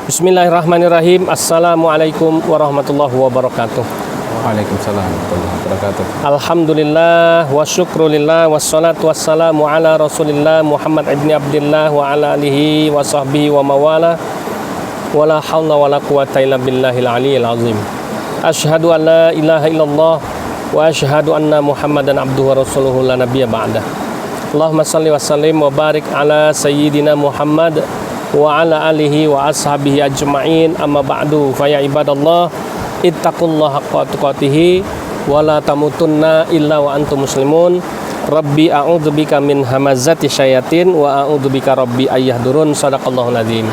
Bismillahirrahmanirrahim. Assalamualaikum warahmatullahi wabarakatuh. Waalaikumsalam warahmatullahi wabarakatuh. Alhamdulillah wa syukrulillah wassalatu wassalamu ala Rasulillah Muhammad ibni Abdillah wa ala alihi wa sahbihi wa mawala wala hawla wala quwata illa billahil aliyyil azim. Asyhadu an la ilaha illallah wa asyhadu anna Muhammadan abduhu wa rasuluhu la nabiyya ba'dah. Allahumma salli wa sallim wa barik ala sayyidina Muhammad wa ala alihi wa ashabihi ajma'in, amma ba'du. Fa ya ibadallah ittaqullaha haqqa tuqatih wa la tamutunna illa wa antum muslimun. Rabbi a'udzubika min hamazati syayatin wa a'udzubika rabbi ayyahdurun. Shadaqallahul azim.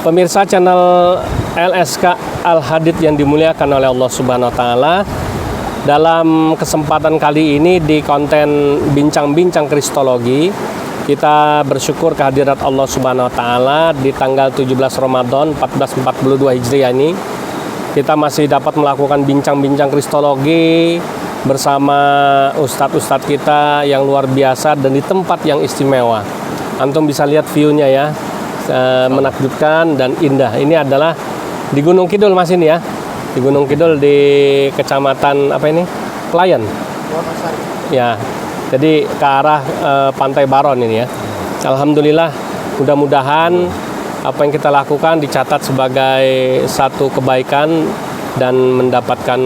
Pemirsa channel LSK Al Hadid yang dimuliakan oleh Allah Subhanahu wa taala, dalam kesempatan kali ini di konten bincang-bincang kristologi, kita bersyukur kehadirat Allah Subhanahu wa taala di tanggal 17 Ramadan 1442 Hijriah ini. Kita masih dapat melakukan bincang-bincang kristologi bersama ustadz-ustadz kita yang luar biasa dan di tempat yang istimewa. Antum bisa lihat view-nya ya, menakjubkan dan indah. Ini adalah di Gunung Kidul Mas ini ya. Di Gunung Kidul di kecamatan apa ini? Klayan. Ya. Jadi ke arah Pantai Baron ini ya. Alhamdulillah, mudah-mudahan apa yang kita lakukan dicatat sebagai satu kebaikan dan mendapatkan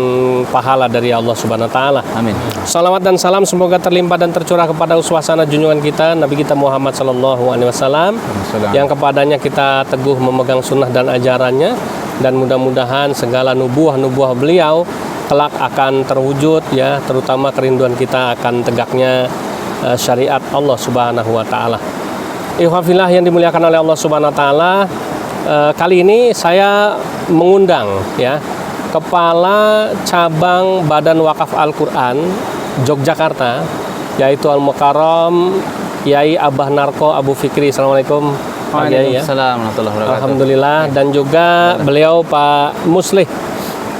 pahala dari Allah Subhanahu wa taala. Amin. Salawat dan salam semoga terlimpah dan tercurah kepada uswasana junjungan kita Nabi kita Muhammad sallallahu alaihi wasallam, yang kepadanya kita teguh memegang sunnah dan ajarannya, dan mudah-mudahan segala nubuah beliau kelak akan terwujud ya, terutama kerinduan kita akan tegaknya syariat Allah Subhanahu wa taala. Ikhwafillah yang dimuliakan oleh Allah Subhanahu wa taala, kali ini saya mengundang ya Kepala Cabang Badan Wakaf Al-Quran Yogyakarta, yaitu Al-Mukarram Yai Abah Narko Abu Fikri. Assalamualaikum. Waalaikumsalam warahmatullahi wabarakatuh. Alhamdulillah. Dan juga beliau Pak Muslih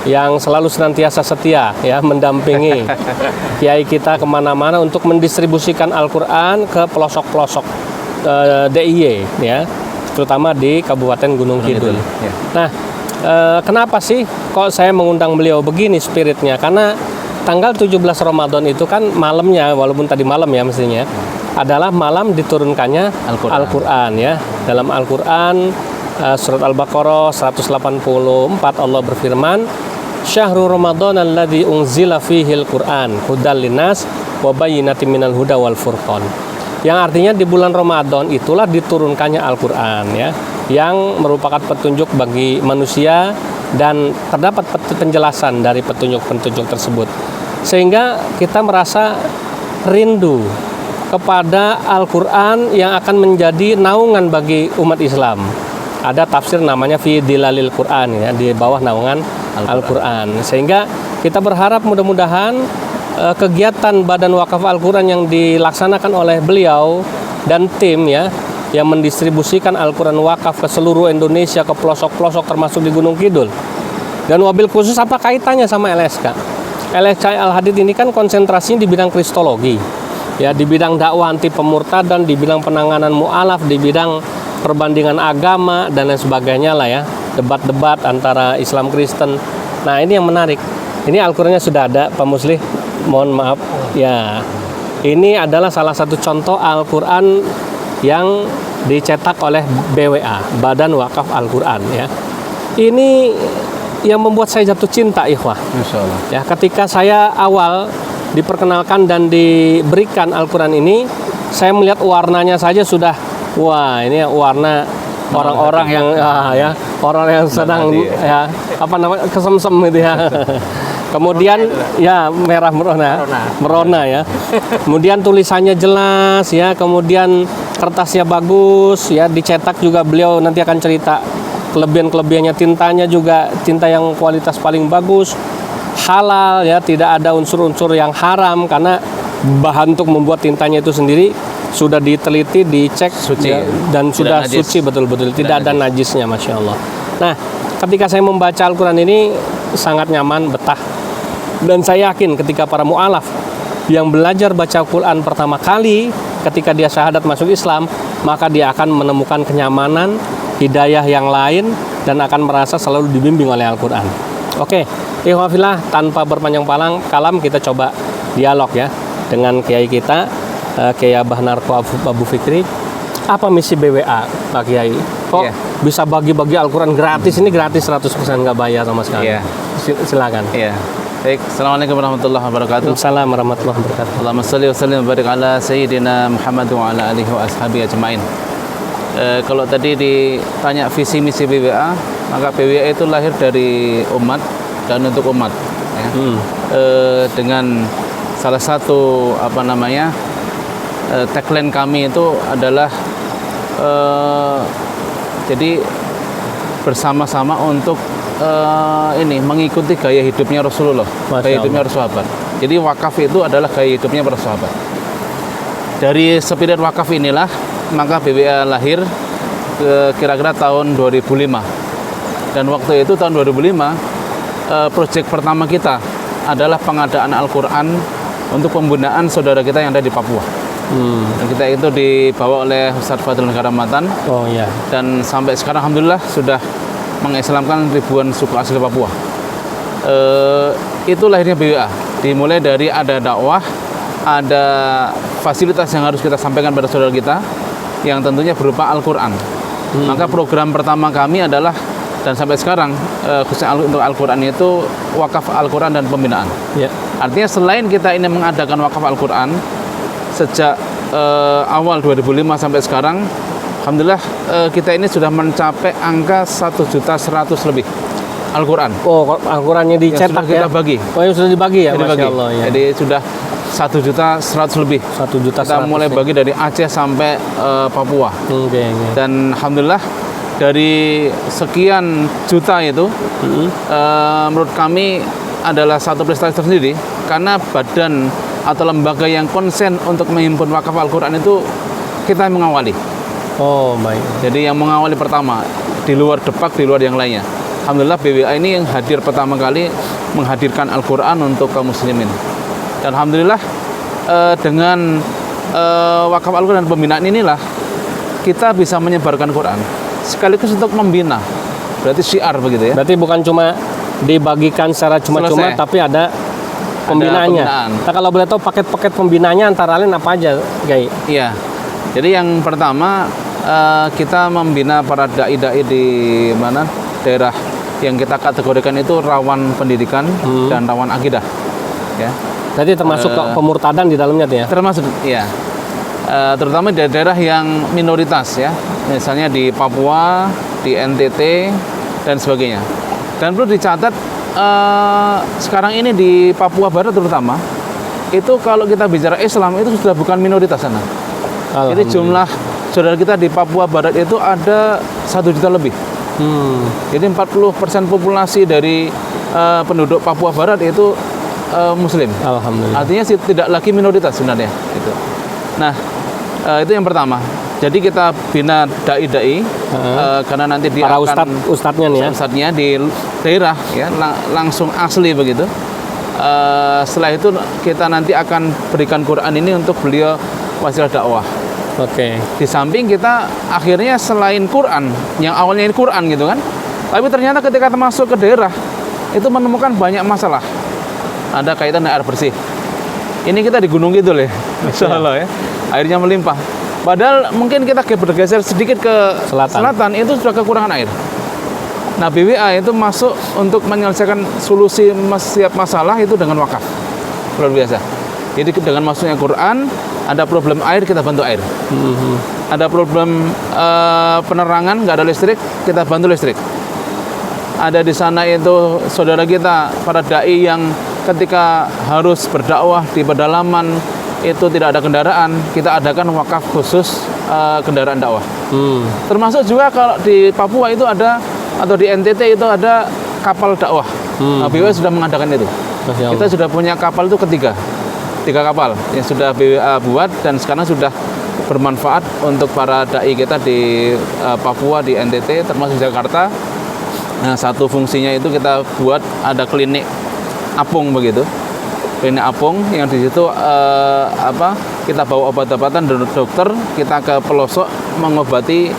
yang selalu senantiasa setia ya mendampingi kiai kita kemana-mana untuk mendistribusikan Al-Quran ke pelosok-pelosok DIY ya, terutama di Kabupaten Gunung Kidul. Ya. Nah, kenapa sih kok saya mengundang beliau begini spiritnya? Karena tanggal 17 Ramadan itu kan malamnya, walaupun tadi malam ya mestinya, adalah malam diturunkannya Al-Quran ya. Dalam Al-Quran surat Al-Baqarah 184 Allah berfirman, Syahrul Ramadan alladzi unzila fihil Qur'an hudal linnas wa bayyinatin minal huda wal furqan. Yang artinya di bulan Ramadan itulah diturunkannya Al-Quran ya, yang merupakan petunjuk bagi manusia dan terdapat penjelasan dari petunjuk-petunjuk tersebut. Sehingga kita merasa rindu kepada Al-Quran yang akan menjadi naungan bagi umat Islam. Ada tafsir namanya Fi Dilalil Quran ya, di bawah naungan Al-Quran. Sehingga kita berharap mudah-mudahan kegiatan Badan Wakaf Al-Quran yang dilaksanakan oleh beliau dan tim ya, yang mendistribusikan Al-Quran wakaf ke seluruh Indonesia, ke pelosok-pelosok termasuk di Gunung Kidul. Dan wabil khusus apa kaitannya sama LSK? LSK Al Hadid ini kan konsentrasinya di bidang kristologi ya, di bidang dakwah anti pemurtadan, di bidang penanganan mu'alaf, di bidang perbandingan agama dan lain sebagainya lah ya, debat-debat antara Islam Kristen. Nah, ini yang menarik. Ini Al-Qurannya sudah ada, Pak Muslih. Mohon maaf ya. Ini adalah salah satu contoh Al-Quran yang dicetak oleh BWA, Badan Wakaf Al-Quran ya. Ini yang membuat saya jatuh cinta, ikhwah. Insyaallah. Ya, ketika saya awal diperkenalkan dan diberikan Al-Quran ini, saya melihat warnanya saja sudah, wah, ini warna orang-orang yang ya, orang yang sedang ya, apa namanya, kesemsem gitu ya. Kemudian ya merah merona ya. Kemudian tulisannya jelas ya, kemudian kertasnya bagus ya, dicetak juga beliau nanti akan cerita kelebihan-kelebihannya. Tintanya juga tinta yang kualitas paling bagus, halal ya, tidak ada unsur-unsur yang haram karena bahan untuk membuat tintanya itu sendiri sudah diteliti, dicek suci ya, dan sudah najis. Suci betul-betul, tidak ada najisnya, Masya Allah. Nah, ketika saya membaca Al-Quran ini sangat nyaman, betah. Dan saya yakin ketika para mu'alaf yang belajar baca Al-Quran pertama kali ketika dia syahadat masuk Islam, maka dia akan menemukan kenyamanan, hidayah yang lain, dan akan merasa selalu dibimbing oleh Al-Quran. Oke, ikhwafillah, tanpa berpanjang kalam kita coba dialog ya dengan kiai kita, Kiai Abah Narko Abu Fikri. Apa misi BWA, Pak Kiai? Kok bisa bagi-bagi Al-Quran gratis? Ini gratis 100%, nggak bayar sama sekali. Silakan. Baik, Assalamualaikum warahmatullahi wabarakatuh. Assalamualaikum warahmatullahi wabarakatuh. Allahumma salli wa sallim wa barik ala Sayyidina Muhammad wa ala alihi wa ashabihi ajma'in. Kalau tadi ditanya visi misi BWA, maka BWA itu lahir dari umat dan untuk umat ya. Dengan salah satu tagline kami itu adalah jadi bersama-sama untuk mengikuti gaya hidupnya Rasulullah, gaya hidupnya para sahabat. Jadi wakaf itu adalah gaya hidupnya para sahabat. Dari spirit wakaf inilah maka BWA lahir kira-kira tahun 2005. Dan waktu itu tahun 2005 proyek pertama kita adalah pengadaan Al-Quran untuk pembinaan saudara kita yang ada di Papua. Dan kita itu dibawa oleh Ustadz Fadlun Karamatan. Dan sampai sekarang alhamdulillah sudah mengislamkan ribuan suku asli Papua. Itu lahirnya BWA. Dimulai dari ada dakwah, ada fasilitas yang harus kita sampaikan pada saudara kita, yang tentunya berupa Al-Quran. Maka program pertama kami adalah, dan sampai sekarang khususnya untuk Al-Quran itu wakaf Al-Quran dan pembinaan. Artinya selain kita ini mengadakan wakaf Al-Quran sejak awal 2005 sampai sekarang, alhamdulillah kita ini sudah mencapai angka 1.100.000 lebih Al-Quran. Al-Qurannya dicetak kita bagi. Yang sudah dibagi ya, Masya Allah ya. Jadi sudah 1.100.000 lebih. 1.100.000. Kita mulai bagi dari Aceh sampai Papua. Dan alhamdulillah dari sekian juta itu, menurut kami adalah satu prestasi tersendiri, karena badan atau lembaga yang konsen untuk menghimpun wakaf Al-Quran itu kita yang mengawali. Baik. Jadi yang mengawali pertama, di luar Depak, di luar yang lainnya. Alhamdulillah BWA ini yang hadir pertama kali menghadirkan Al-Quran untuk kaum muslimin. Dan alhamdulillah dengan wakaf Al-Quran dan pembinaan inilah kita bisa menyebarkan Quran sekaligus untuk membina. Berarti syiar begitu ya. Berarti bukan cuma dibagikan secara cuma-cuma, tapi ada pembinaannya. Nah, kalau boleh tahu paket-paket pembinaannya antara lain apa aja, Gai? Iya. Jadi yang pertama kita membina para dai-dai di daerah yang kita kategorikan itu rawan pendidikan dan rawan akidah. Ya. Jadi termasuk pemurtadan di dalamnya tuh ya? Termasuk, iya. Terutama di daerah yang minoritas ya. Misalnya di Papua, di NTT dan sebagainya. Dan perlu dicatat sekarang ini di Papua Barat terutama, itu kalau kita bicara Islam itu sudah bukan minoritas sana. Jadi jumlah saudara kita di Papua Barat itu ada 1 juta lebih. Jadi 40% populasi dari penduduk Papua Barat itu Muslim. Alhamdulillah. Artinya tidak lagi minoritas sebenarnya. Gitu. Nah, itu yang pertama. Jadi kita bina dai-dai karena nanti dia para akan ustadznya nih ya. Ustadznya di daerah ya langsung asli begitu. Setelah itu kita nanti akan berikan Quran ini untuk beliau wasilah dakwah. Di samping kita akhirnya selain Quran, yang awalnya ini Quran gitu kan, tapi ternyata ketika kita masuk ke daerah itu menemukan banyak masalah. Ada kaitan dengan air bersih. Ini kita di Gunung Kidul ya, Masya Allah ya, airnya melimpah. Padahal mungkin kita bergeser sedikit ke selatan itu sudah kekurangan air. Nah BWA itu masuk untuk menyelesaikan solusi setiap masalah itu dengan wakaf. Luar biasa. Jadi dengan masuknya Quran, ada problem air, kita bantu air. Ada problem penerangan, nggak ada listrik, kita bantu listrik. Ada di sana itu saudara kita, para da'i yang ketika harus berdakwah di pedalaman, itu tidak ada kendaraan, kita adakan wakaf khusus kendaraan dakwah. Termasuk juga kalau di Papua itu ada, atau di NTT itu ada kapal dakwah. BWA sudah mengadakan itu. Kita sudah punya kapal itu tiga kapal yang sudah BWA buat dan sekarang sudah bermanfaat untuk para dai kita di Papua, di NTT, termasuk Jakarta. Nah, satu fungsinya itu kita buat ada klinik apung begitu. Klinik apung yang di situ kita bawa obat-obatan dari dokter, kita ke pelosok mengobati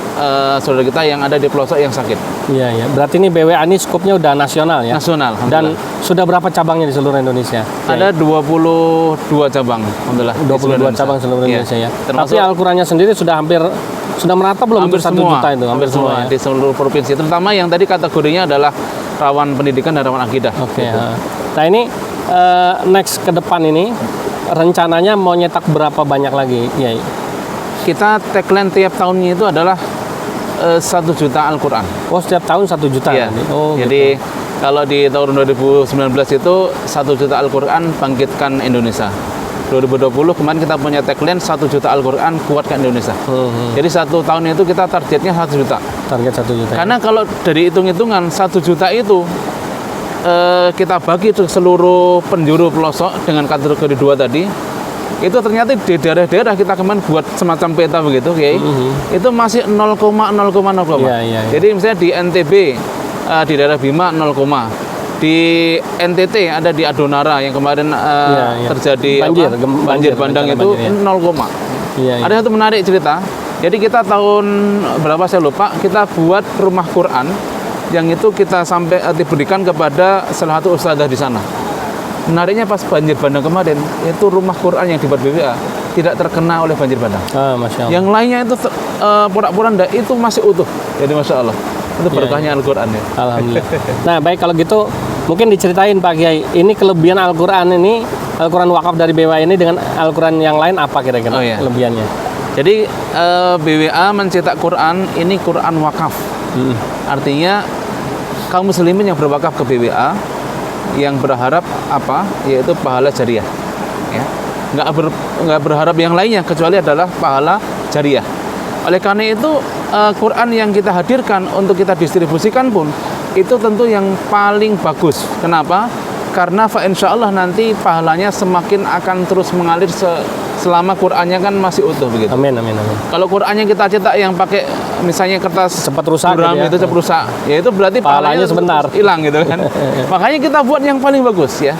saudara kita yang ada di pelosok yang sakit. Iya, iya. Berarti ini BWA ini skupnya udah nasional ya? Nasional. Dan sudah berapa cabangnya di seluruh Indonesia? Ada 22 cabang, alhamdulillah. 22 cabang seluruh Iya. Indonesia ya. Termasuk Tapi Al-Qur'annya sendiri sudah merata belum hampir untuk 1 semua, juta itu? Hampir semua ya? di seluruh provinsi. Terutama yang tadi kategorinya adalah rawan pendidikan dan rawan akidah. Oke. Gitu. Nah ini next ke depan ini rencananya mau nyetak berapa banyak lagi, Yai? Kita tagline tiap tahunnya itu adalah 1 juta Al-Quran. Oh, setiap tahun 1 juta. Iya. nanti? Oh, Jadi kalau di tahun 2019 itu 1 juta Al-Quran bangkitkan Indonesia. 2020 kemarin kita punya tagline 1 juta Al-Quran kuatkan Indonesia. Jadi 1 tahun itu kita targetnya 1 juta. Target 1 juta. Karena kalau dari hitung-hitungan 1 juta itu kita bagi ke seluruh penjuru pelosok dengan kategori 2 tadi, itu ternyata di daerah-daerah kita kemarin buat semacam peta begitu, Kiai. Itu masih 0,0,0. Iya. Jadi misalnya di NTB, di daerah Bima 0, di NTT ada di Adonara yang kemarin terjadi banjir bandang itu 0, Iya. Ada satu menarik cerita. Jadi kita tahun berapa saya lupa, kita buat rumah Quran yang itu kita sampai diberikan kepada salah satu ustadzah di sana. Menariknya pas banjir bandang kemarin, itu rumah Quran yang dibuat BWA tidak terkena oleh banjir bandang. Masya Allah. Yang lainnya itu porak-poranda itu masih utuh. Jadi Masya Allah. Itu berkahnya Al-Quran ya. Alhamdulillah. Nah, baik kalau gitu mungkin diceritain Pak Kiai, ini kelebihan Al-Quran ini, Al-Quran wakaf dari BWA ini dengan Al-Quran yang lain apa kira-kira kelebihannya? Jadi BWA mencetak Quran ini Quran wakaf. Artinya kaum muslimin yang berwakaf ke BWA yang berharap apa? Yaitu pahala jariah. Ya. Nggak berharap yang lainnya kecuali adalah pahala jariah. Oleh karena itu Quran yang kita hadirkan untuk kita distribusikan pun itu tentu yang paling bagus. Kenapa? Karena insya Allah nanti pahalanya semakin akan terus mengalir selama Qurannya kan masih utuh begitu. Amin. Kalau Qurannya kita cetak yang pakai misalnya kertas cepat rusak buram gitu ya. itu cepat rusak, ya itu berarti pahalanya sebentar hilang gitu kan. Makanya kita buat yang paling bagus ya.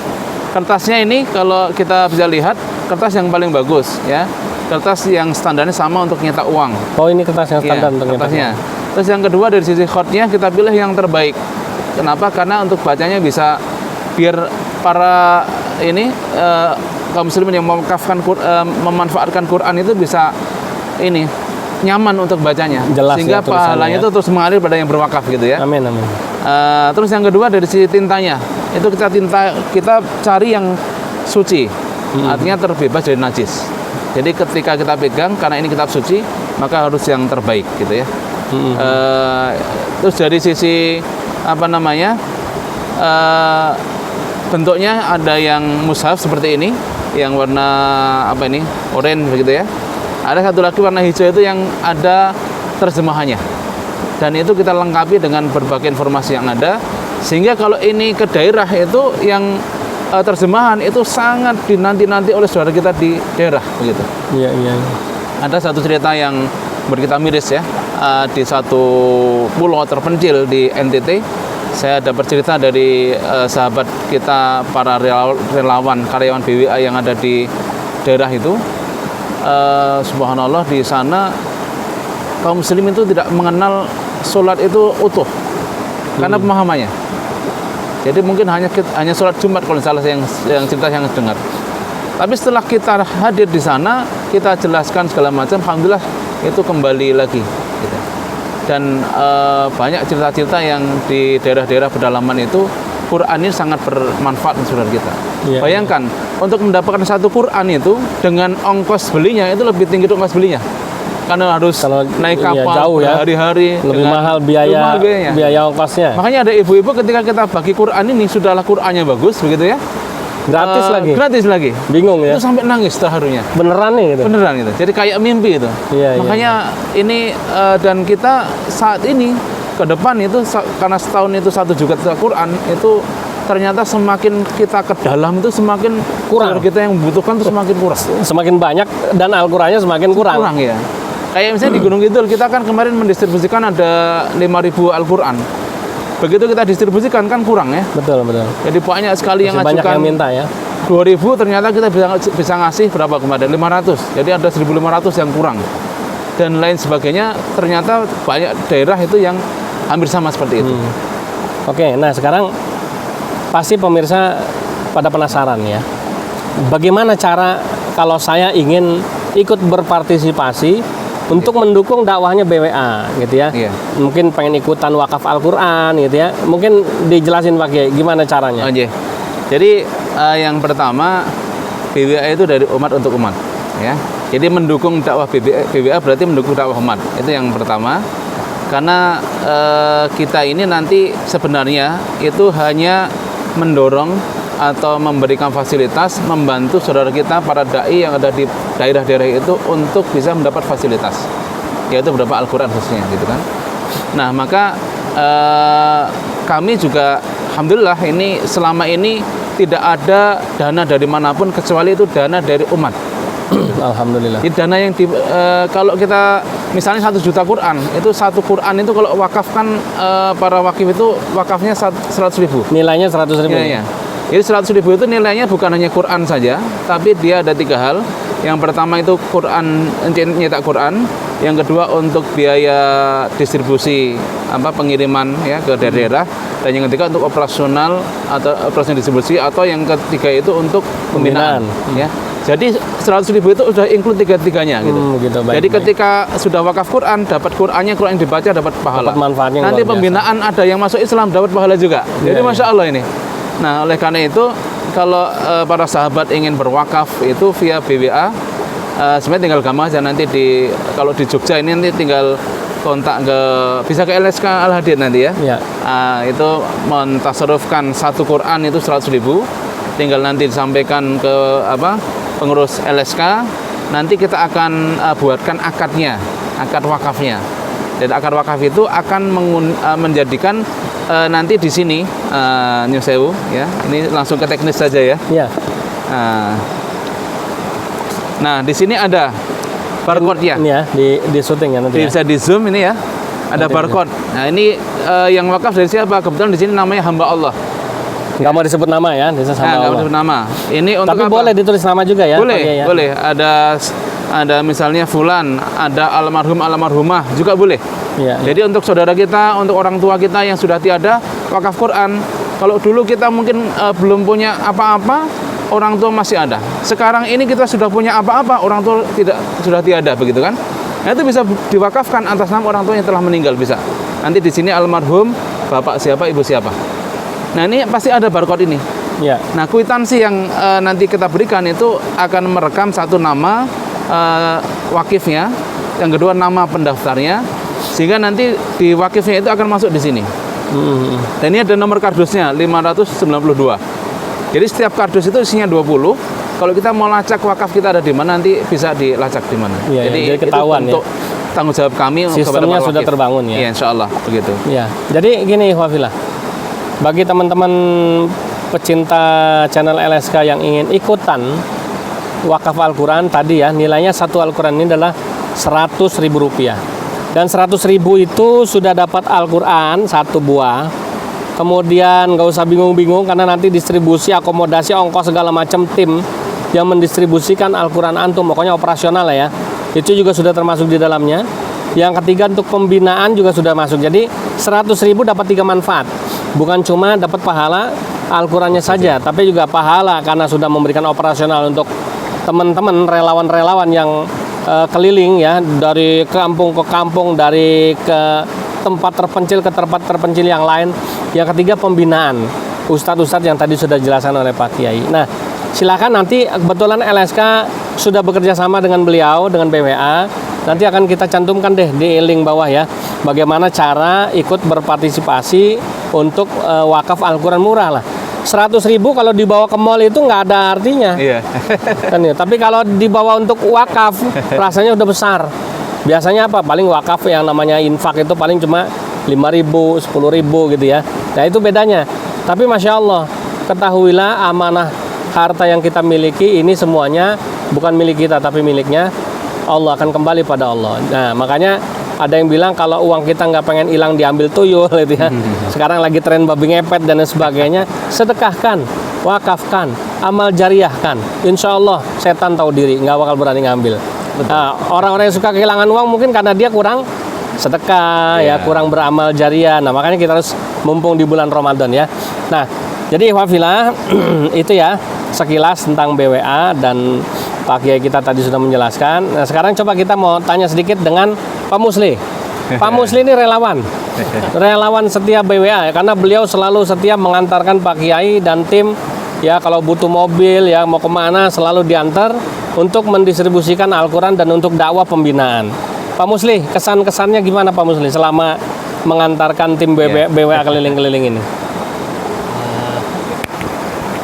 Kertasnya ini kalau kita bisa lihat kertas yang paling bagus ya. Kertas yang standarnya sama untuk nyetak uang. Oh, ini kertas yang standar untuk nyetak kertasnya. Terus yang kedua dari sisi khotnya kita pilih yang terbaik. Kenapa? Karena untuk bacanya bisa biar para ini kaum muslimin yang memanfaatkan Quran itu bisa ini nyaman untuk bacanya. Jelas sehingga ya, pahalanya itu terus mengalir pada yang berwakaf gitu ya. Amin. Terus yang kedua dari sisi tintanya itu kita cari yang suci, artinya terbebas dari najis. Jadi ketika kita pegang karena ini kitab suci maka harus yang terbaik gitu ya. Terus dari sisi apa namanya bentuknya ada yang mushaf seperti ini, yang warna apa ini oranye begitu ya. Ada satu lagi warna hijau itu yang ada terjemahannya. Dan itu kita lengkapi dengan berbagai informasi yang ada, sehingga kalau ini ke daerah itu yang terjemahan itu sangat dinanti-nanti oleh saudara kita di daerah begitu. Iya. Ada satu cerita yang berkita miris ya, di satu pulau terpencil di NTT. Saya dapat cerita dari sahabat kita para relawan karyawan BWA yang ada di daerah itu. Subhanallah di sana kaum muslim itu tidak mengenal sholat itu utuh karena pemahamannya. Jadi mungkin hanya sholat Jumat kalau salah yang cerita yang dengar. Tapi setelah kita hadir di sana, kita jelaskan segala macam, alhamdulillah itu kembali lagi. Gitu. Dan banyak cerita-cerita yang di daerah-daerah pedalaman itu Quran ini sangat bermanfaat untuk saudara kita. Ya. Bayangkan untuk mendapatkan satu Quran itu dengan ongkos belinya itu lebih tinggi ongkos belinya. Karena harus naik kapal jauh ya, hari-hari lebih mahal biaya ongkosnya. Makanya ada ibu-ibu ketika kita bagi Quran ini sudahlah Qurannya bagus begitu ya. Gratis lagi. Bingung ya. Itu sampai nangis terharunya. Beneran nih gitu. Beneran gitu. Jadi kayak mimpi itu. Makanya ini dan kita saat ini ke depan itu karena setahun itu 1 juta Quran itu ternyata semakin kita ke dalam itu semakin kurang. Kita yang membutuhkan itu semakin kurang. Semakin banyak dan Al-Qur'annya semakin kurang. Kurang ya. Kayak misalnya di Gunung Kidul kita kan kemarin mendistribusikan ada 5.000 Al-Qur'an. Begitu kita distribusikan kan kurang ya. Betul. Jadi banyak sekali yang banyak ngajukan yang minta ya. 2.000 ternyata kita bisa ngasih berapa kemarin? 500. Jadi ada 1.500 yang kurang. dan lain sebagainya. Ternyata banyak daerah itu yang hampir sama seperti itu. Oke, nah sekarang pasti pemirsa pada penasaran ya. Bagaimana cara kalau saya ingin ikut berpartisipasi untuk mendukung dakwahnya BWA gitu ya. Iya. Mungkin pengen ikutan wakaf Al-Qur'an gitu ya. Mungkin dijelasin Pak Kiai gimana caranya. Oke. Jadi yang pertama, BWA itu dari umat untuk umat, ya. Jadi mendukung dakwah BWA berarti mendukung dakwah umat. Itu yang pertama. Karena kita ini nanti sebenarnya itu hanya mendorong atau memberikan fasilitas, membantu saudara kita para dai yang ada di daerah-daerah itu untuk bisa mendapat fasilitas, yaitu beberapa Al-Qur'an khususnya, gitu kan. Nah, maka kami juga alhamdulillah ini selama ini tidak ada dana dari manapun kecuali itu dana dari umat. Alhamdulillah. Jadi dana yang kalau kita misalnya 1 juta Quran, itu satu Quran itu kalau wakaf kan para wakif itu wakafnya 100.000. Nilainya 100.000. Iya. Jadi 100.000 itu nilainya bukan hanya Quran saja, tapi dia ada 3 hal. Yang pertama itu Quran, nyetak Quran. Yang kedua untuk biaya distribusi pengiriman ya ke daerah. Dan yang ketiga untuk operasional atau operasional distribusi, atau yang ketiga itu untuk pembinaan. Ya. Jadi 100.000 itu sudah include tiga-tiganya gitu. Gitu, baik, jadi ketika sudah wakaf Quran, dapat Qurannya, Quran yang dibaca dapat pahala. Dapat manfaatnya. Nanti pembinaan ada yang masuk Islam dapat pahala juga. Jadi Masya Allah ini. Nah, oleh karena itu kalau para sahabat ingin berwakaf itu via BWA, sebenarnya tinggal gampang aja nanti kalau di Jogja ini nanti tinggal kontak bisa ke LSK Al-Hadid nanti ya. Itu mentasarufkan satu Quran itu 100.000, tinggal nanti disampaikan ke pengurus LSK, nanti kita akan buatkan akad wakafnya. Dan akad wakaf itu akan menjadikan nanti di sini Nyun Sewu ya. Ini langsung ke teknis saja ya. Iya. Nah, di sini ada barcode-nya. Ini ya, di syuting ya nanti. Bisa di zoom ini ya. Ada barcode. Nah, ini yang wakaf dari siapa? Kebetulan di sini namanya hamba Allah. Nggak mau disebut nama ya, desa hamba Allah. Nggak mau disebut nama. Ini untuk tapi apa? boleh ditulis nama juga ya? Boleh, ya? boleh. Ada misalnya fulan, ada almarhum almarhumah juga boleh. Ya. Jadi untuk saudara kita, untuk orang tua kita yang sudah tiada, wakaf Quran. Kalau dulu kita mungkin belum punya apa-apa, orang tua masih ada. Sekarang ini kita sudah punya apa-apa, orang tua sudah tiada, begitu kan? Nah, itu bisa diwakafkan atas nama orang tua yang telah meninggal, bisa. Nanti di sini almarhum bapak siapa, ibu siapa. Nah, ini pasti ada barcode ini. Ya. Nah, kwitansi yang nanti kita berikan itu akan merekam satu nama wakifnya, yang kedua nama pendaftarnya, sehingga nanti di wakifnya itu akan masuk di sini. Dan ini ada nomor kardusnya 592. Jadi setiap kardus itu isinya 20. Kalau kita mau lacak wakaf kita ada di mana, nanti bisa dilacak di mana. Ya, jadi ketahuan itu untuk tanggung jawab kami. Sistemnya sudah terbangun ya. Iya, insya Allah begitu. Ya. Jadi gini Wafilah, bagi teman-teman pecinta channel LSK yang ingin ikutan wakaf Al-Quran tadi ya, nilainya satu Al-Quran ini adalah Rp100.000. Dan Rp100.000 itu sudah dapat Al-Quran 1 buah. Kemudian nggak usah bingung-bingung karena nanti distribusi, akomodasi, ongkos segala macam tim yang mendistribusikan Al-Quran antum, pokoknya operasional lah ya. Itu juga sudah termasuk di dalamnya. Yang ketiga untuk pembinaan juga sudah masuk. Jadi 100.000 dapat 3 manfaat. Bukan cuma dapat pahala Al-Qurannya saja, tapi juga pahala karena sudah memberikan operasional untuk teman-teman relawan-relawan yang keliling ya, dari kampung ke kampung, dari ke tempat terpencil ke tempat terpencil yang lain. Yang ketiga pembinaan ustadz-ustadz yang tadi sudah dijelaskan oleh Pak Kiai. Nah, silakan nanti kebetulan LSK sudah bekerja sama dengan beliau, dengan BWA. Nanti akan kita cantumkan deh di link bawah ya, bagaimana cara ikut berpartisipasi untuk wakaf Al-Quran murah lah. 100.000 kalau dibawa ke mall itu nggak ada artinya. Iya. Kan ya. Tapi kalau dibawa untuk wakaf rasanya udah besar. Biasanya apa? Paling wakaf yang namanya infak itu paling cuma 5.000, 10.000 gitu ya. Nah itu bedanya. Tapi Masya Allah, ketahuilah amanah harta yang kita miliki ini semuanya bukan milik kita tapi miliknya Allah, akan kembali pada Allah. Nah makanya ada yang bilang kalau uang kita nggak pengen hilang diambil tuyul gitu ya. Sekarang lagi tren babi ngepet dan sebagainya. Sedekahkan, wakafkan, amal jariahkan. Insya Allah setan tahu diri, nggak bakal berani ngambil. Nah, orang-orang yang suka kehilangan uang mungkin karena dia kurang sedekah, ya kurang beramal jariah. Nah, makanya kita harus mumpung di bulan Ramadan ya. Nah, jadi wafila itu ya sekilas tentang BWA dan Pak Kiai kita tadi sudah menjelaskan. Nah, sekarang coba kita mau tanya sedikit dengan Pak Musli. Pak Musli ini relawan setia BWA ya, karena beliau selalu setia mengantarkan Pak Kiai dan tim ya, kalau butuh mobil ya mau kemana selalu diantar untuk mendistribusikan Al-Quran dan untuk dakwah pembinaan. Pak Musli, kesan-kesannya gimana Pak Musli selama mengantarkan tim BWA keliling-keliling ini?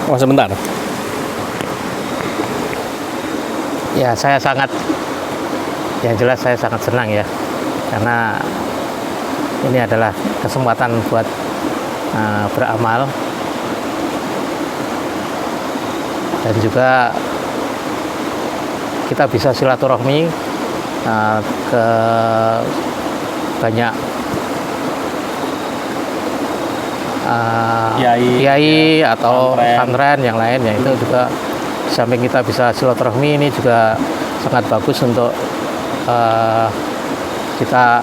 Oh sebentar. Ya, yang jelas saya sangat senang ya, karena ini adalah kesempatan buat beramal dan juga kita bisa silaturahmi ke banyak kiai atau pesantren yang lain ya, itu juga samping kita bisa silaturahmi, ini juga sangat bagus untuk kita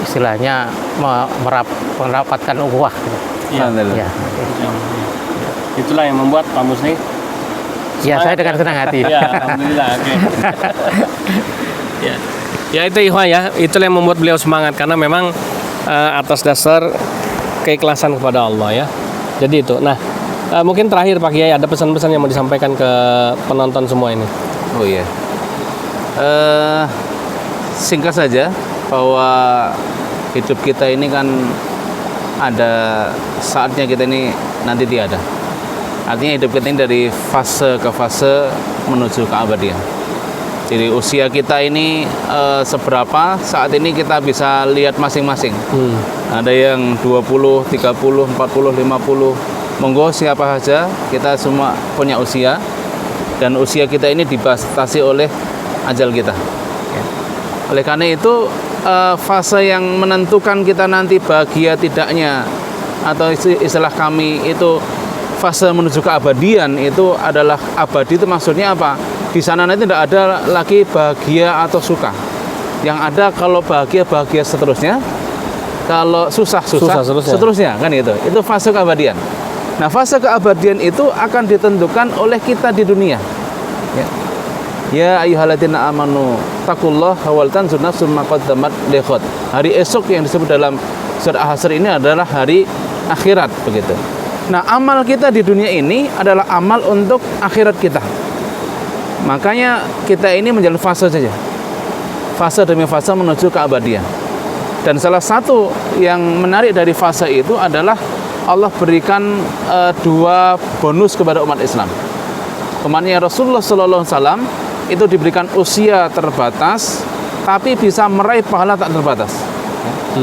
istilahnya merapatkan ukhuwah. Ya. Itulah yang membuat Pak Musli. Ya, saya dengan senang hati. Ya, alhamdulillah. Oke. Ya itu Ikhwan ya, itulah yang membuat beliau semangat karena memang atas dasar keikhlasan kepada Allah ya. Jadi itu. Nah, mungkin terakhir Pak Kiai ada pesan-pesan yang mau disampaikan ke penonton semua ini. Oh iya. Singkat saja bahwa hidup kita ini kan ada saatnya kita ini nanti tiada. Artinya hidup kita ini dari fase ke fase menuju keabadian. Jadi usia kita ini seberapa saat ini kita bisa lihat masing-masing. Ada yang 20, 30, 40, 50. Monggo siapa saja, kita semua punya usia dan usia kita ini dibatasi oleh ajal kita. Oleh karena itu fase yang menentukan kita nanti bahagia tidaknya atau istilah kami itu fase menuju keabadian itu adalah abadi, itu maksudnya apa? Di sana nanti tidak ada lagi bahagia atau suka. Yang ada kalau bahagia seterusnya, kalau susah seterusnya kan gitu. Itu fase keabadian. Nah, fase keabadian itu akan ditentukan oleh kita di dunia. Ya ayyuhalladzina amanu taqullaha wal tanzur nafsum ma qaddamat lighad. Hari esok yang disebut dalam surah Al-Hasyr ini adalah hari akhirat begitu. Nah, amal kita di dunia ini adalah amal untuk akhirat kita. Makanya kita ini menjalani fase saja. Fase demi fase menuju keabadian. Dan salah satu yang menarik dari fase itu adalah Allah berikan dua bonus kepada umat Islam. Umatnya Rasulullah SAW itu diberikan usia terbatas, tapi bisa meraih pahala tak terbatas.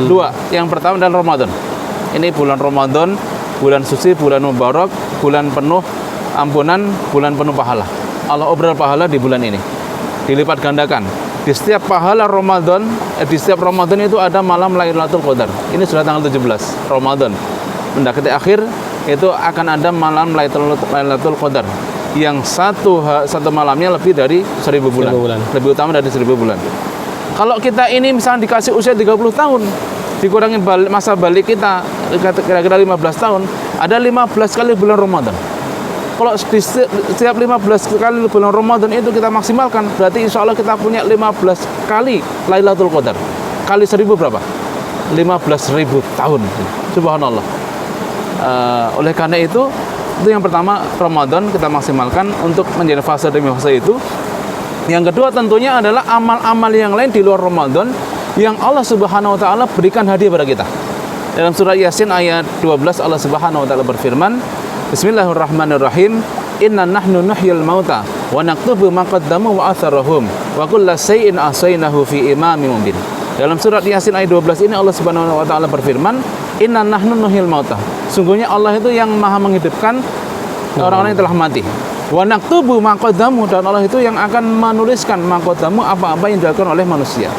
Dua, yang pertama adalah Ramadan. Ini bulan Ramadan, bulan suci, bulan mubarak, bulan penuh ampunan, bulan penuh pahala. Allah obral pahala di bulan ini, dilipat gandakan. Di setiap pahala Ramadan, di setiap Ramadan itu ada malam Lailatul Qadar. Ini sudah tanggal 17 Ramadan. Mendekati akhir itu akan ada malam Lailatul Qadar yang satu malamnya lebih dari 1000 bulan. Lebih utama dari 1000 bulan. Kalau kita ini misalnya dikasih usia 30 tahun, dikurangi masa balik kita kira-kira 15 tahun, ada 15 kali bulan Ramadan. Kalau di setiap 15 kali bulan Ramadan itu kita maksimalkan, berarti insya Allah kita punya 15 kali Lailatul Qadar. Kali 1000 berapa? 15.000 tahun. Subhanallah. Oleh karena itu yang pertama Ramadan kita maksimalkan untuk menjadi fase demi fase itu. Yang kedua tentunya adalah amal-amal yang lain di luar Ramadan yang Allah Subhanahu wa taala berikan hadiah pada kita. Dalam surah Yasin ayat 12 Allah Subhanahu wa taala berfirman, Bismillahirrahmanirrahim. Inna nahnu nuhyil mauta wa naktubu ma qaddamu wa atharahum wa kulla shay'in ahsaynahu fi imamin mubin. Dalam surat Yasin ayat 12 ini Allah Subhanahu wa taala berfirman, Inna nahnu nuhyil mauta. Sungguhnya Allah itu yang Maha menghidupkan orang-orang yang telah mati. Wa naktubu ma qaddamu, dan Allah itu yang akan menuliskan ma qaddamu, apa-apa yang dilakukan oleh manusia.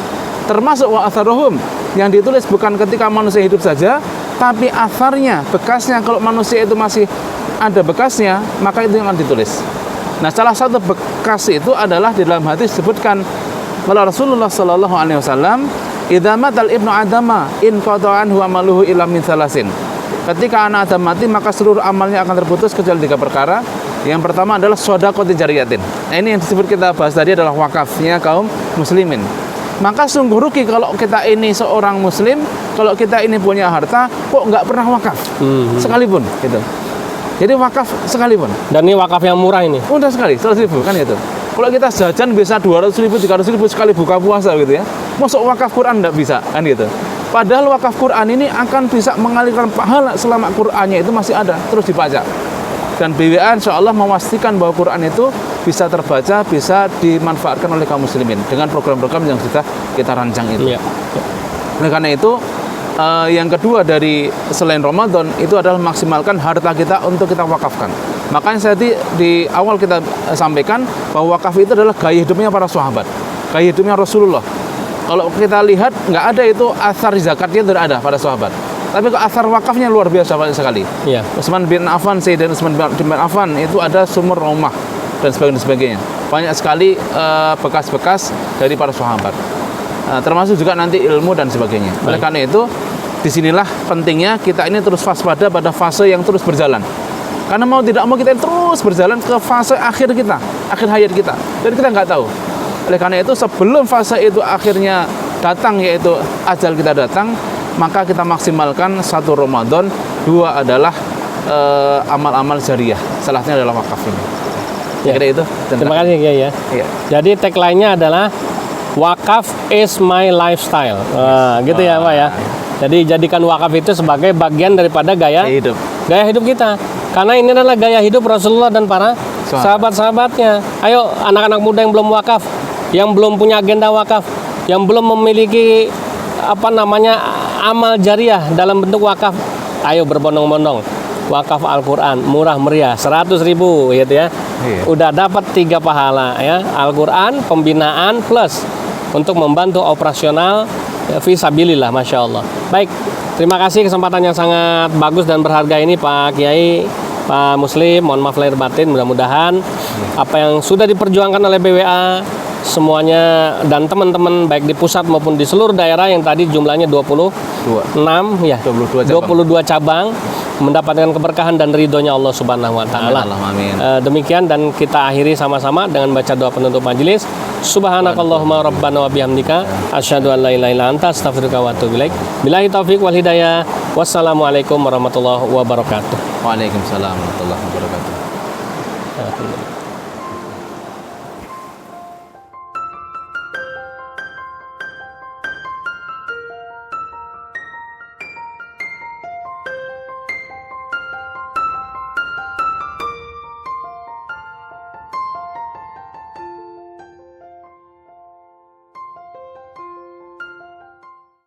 Termasuk wa atharahum, yang ditulis bukan ketika manusia hidup saja, tapi atharnya, bekasnya. Kalau manusia itu masih ada bekasnya, maka itu yang akan ditulis. Nah, salah satu bekas itu adalah di dalam hadis disebutkan oleh Rasulullah sallallahu alaihi wasallam, "Idza matal ibnu adama in qata'an huwa amaluhu illa min salasin." Ketika anak Adam mati, maka seluruh amalnya akan terputus kecuali 3 perkara. Yang pertama adalah shadaqatin jariyatin. Nah, ini yang disebut kita bahas tadi adalah wakafnya kaum muslimin. Maka sungguh rugi kalau kita ini seorang muslim, kalau kita ini punya harta, kok nggak pernah wakaf sekalipun, gitu. Jadi wakaf sekalipun. Dan ini wakaf yang murah ini. Mudah sekali, 100.000 kan gitu. Kalau kita jajan bisa 200.000, 300.000 sekali buka puasa gitu ya. Masuk wakaf Quran nggak bisa kan gitu. Padahal wakaf Quran ini akan bisa mengalirkan pahala selama Qurannya itu masih ada, terus dibaca. Dan BWA insya Allah memastikan bahwa Quran itu bisa terbaca, bisa dimanfaatkan oleh kaum muslimin dengan program-program yang sudah kita rancang itu. Iya. Oleh karena itu, yang kedua dari selain Ramadan itu adalah maksimalkan harta kita untuk kita wakafkan. Makanya saya di awal kita sampaikan bahwa wakaf itu adalah gaya hidupnya para sahabat, gaya hidupnya Rasulullah. Kalau kita lihat nggak ada itu asar zakatnya, tidak ada pada sahabat. Tapi asar wakafnya luar biasa sekali. Iya. Utsman bin Affan, Sayyidina Utsman bin Affan itu ada sumur rumah dan sebagainya. Banyak sekali bekas-bekas dari para sahabat. Termasuk juga nanti ilmu dan sebagainya. Oleh karena itu, disinilah pentingnya kita ini terus waspada pada fase yang terus berjalan. Karena mau tidak mau kita terus berjalan ke fase akhir kita, akhir hayat kita. Dan kita nggak tahu. Oleh karena itu, sebelum fase itu akhirnya datang, yaitu ajal kita datang, maka kita maksimalkan 1 Ramadan, 2 adalah amal-amal jariyah. Salahnya adalah wakaf ini. Ya. Kira itu. Terima kasih ya. Iya. Jadi tagline-nya adalah wakaf is my lifestyle. Gitu ya Pak ya. Jadi jadikan wakaf itu sebagai bagian daripada gaya hidup kita. Karena ini adalah gaya hidup Rasulullah dan para sahabat-sahabatnya. Ayo anak-anak muda yang belum wakaf, yang belum punya agenda wakaf, yang belum memiliki amal jariah dalam bentuk wakaf, ayo berbondong-bondong. Wakaf Al-Quran murah meriah 100.000 gitu ya. Iya. Udah dapat 3 pahala ya, Al-Quran, pembinaan plus untuk membantu operasional fisabilillah, Masya Allah. Baik, terima kasih kesempatan yang sangat bagus dan berharga ini Pak Kiai, Pak Muslim. Mohon maaf lahir batin, mudah-mudahan apa yang sudah diperjuangkan oleh BWA semuanya dan teman-teman baik di pusat maupun di seluruh daerah yang tadi jumlahnya 22 cabang mendapatkan keberkahan dan ridhonya Allah Subhanahu wa taala. Amin. Demikian dan kita akhiri sama-sama dengan baca doa penutup majelis. Subhanakallahumma rabbana wa bihamdika asyhadu an la ilaha illa anta astaghfiruka wa atubu ilaik. Billahi taufik wal hidayah. Wassalamualaikum warahmatullahi wabarakatuh. Waalaikumsalam warahmatullahi wabarakatuh.